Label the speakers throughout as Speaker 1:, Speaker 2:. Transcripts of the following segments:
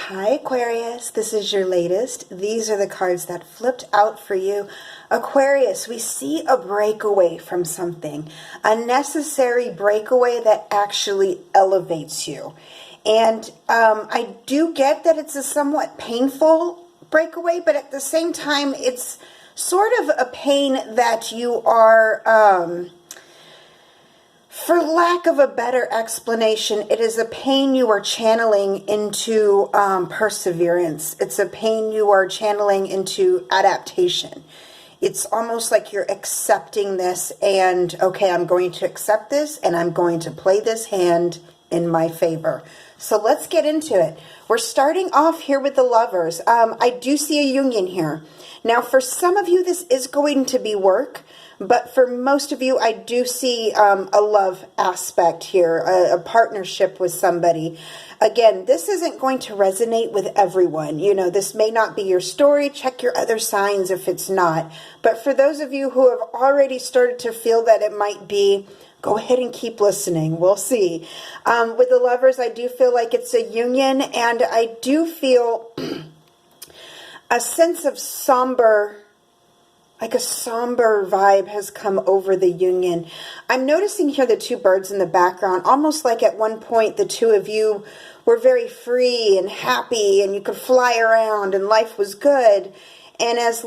Speaker 1: Hi Aquarius, this is your latest. These are the cards that flipped out for you. Aquarius, we see a breakaway from something, a necessary breakaway that actually elevates you. And I do get that it's a somewhat painful breakaway, but at the same time, it's sort of a pain that you are... for lack of a better explanation, it is a pain you are channeling into perseverance. It's a pain you are channeling into adaptation. It's almost like you're accepting this and, okay, I'm going to accept this and I'm going to play this hand in my favor. So let's get into it. We're starting off here with the Lovers. I do see a union here. Now, for some of you, this is going to be work. But for most of you, I do see a love aspect here, a partnership with somebody. Again, this isn't going to resonate with everyone. You know, this may not be your story. Check your other signs if it's not. But for those of you who have already started to feel that it might be, go ahead and keep listening. We'll see. With the Lovers, I do feel like it's a union, and I do feel a sense of somber, like a somber vibe has come over the union. I'm noticing here the two birds in the background, almost like at one point the two of you were very free and happy and you could fly around and life was good. And as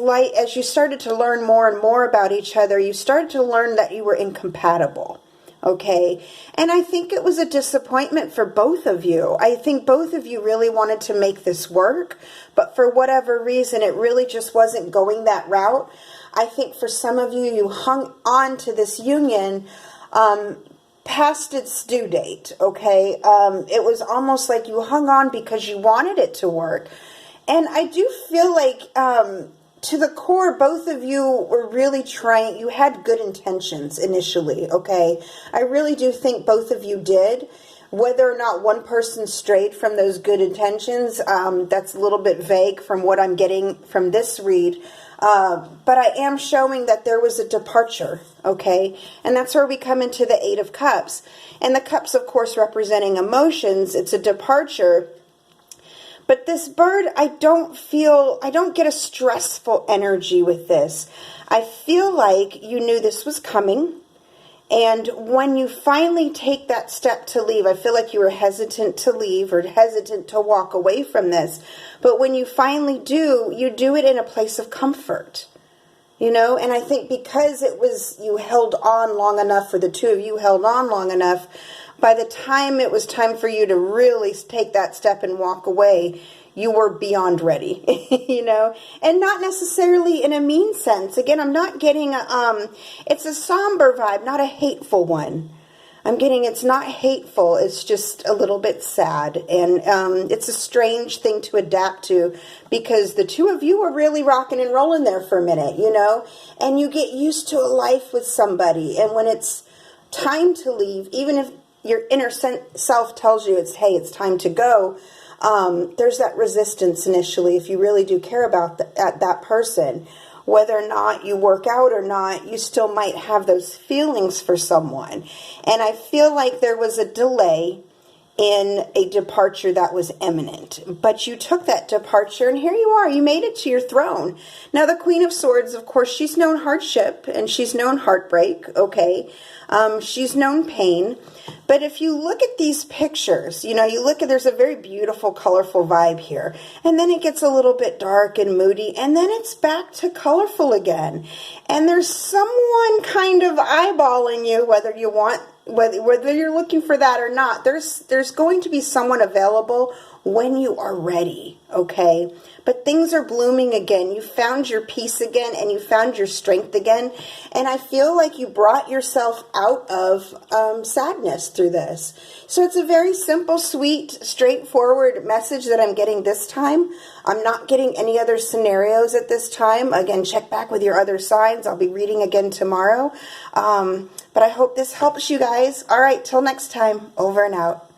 Speaker 1: you started to learn more and more about each other, you started to learn that you were incompatible. Okay, and I think it was a disappointment for both of you. I think both of you really wanted to make this work, but for whatever reason, it really just wasn't going that route. I think for some of you, you hung on to this union past its due date, okay? It was almost like you hung on because you wanted it to work. And I do feel like to the core, both of you were really trying, you had good intentions initially, okay? I really do think both of you did. Whether or not one person strayed from those good intentions, that's a little bit vague from what I'm getting from this read. But I am showing that there was a departure, okay? And that's where we come into the Eight of Cups. And the cups, of course, representing emotions. It's a departure. But this bird, I don't get a stressful energy with this. I feel like you knew this was coming. And when you finally take that step to leave, I feel like you were hesitant to leave or hesitant to walk away from this. But when you finally do, you do it in a place of comfort. You know, and I think because you held on long enough, for the two of you held on long enough, by the time it was time for you to really take that step and walk away, you were beyond ready, you know, and not necessarily in a mean sense. Again, I'm not getting, it's a somber vibe, not a hateful one. I'm getting, it's not hateful, it's just a little bit sad, and it's a strange thing to adapt to, because the two of you were really rocking and rolling there for a minute, you know, and you get used to a life with somebody, and when it's time to leave, even if your inner self tells you hey, it's time to go, there's that resistance initially if you really do care about that person. Whether or not you work out or not, you still might have those feelings for someone. And I feel like there was a delay in a departure that was imminent. But you took that departure, and here you are. You made it to your throne. Now, the Queen of Swords, of course, she's known hardship, and she's known heartbreak, okay? She's known pain. But if you look at these pictures, you know, there's a very beautiful, colorful vibe here. And then it gets a little bit dark and moody, and then it's back to colorful again. And there's someone kind of eyeballing you, whether you're looking for that or not. There's going to be someone available when you are ready, okay? But things are blooming again. You found your peace again, and you found your strength again. And I feel like you brought yourself out of sadness through this. So it's a very simple, sweet, straightforward message that I'm getting this time. I'm not getting any other scenarios at this time. Again, check back with your other signs. I'll be reading again tomorrow. But I hope this helps you guys. All right, till next time, over and out.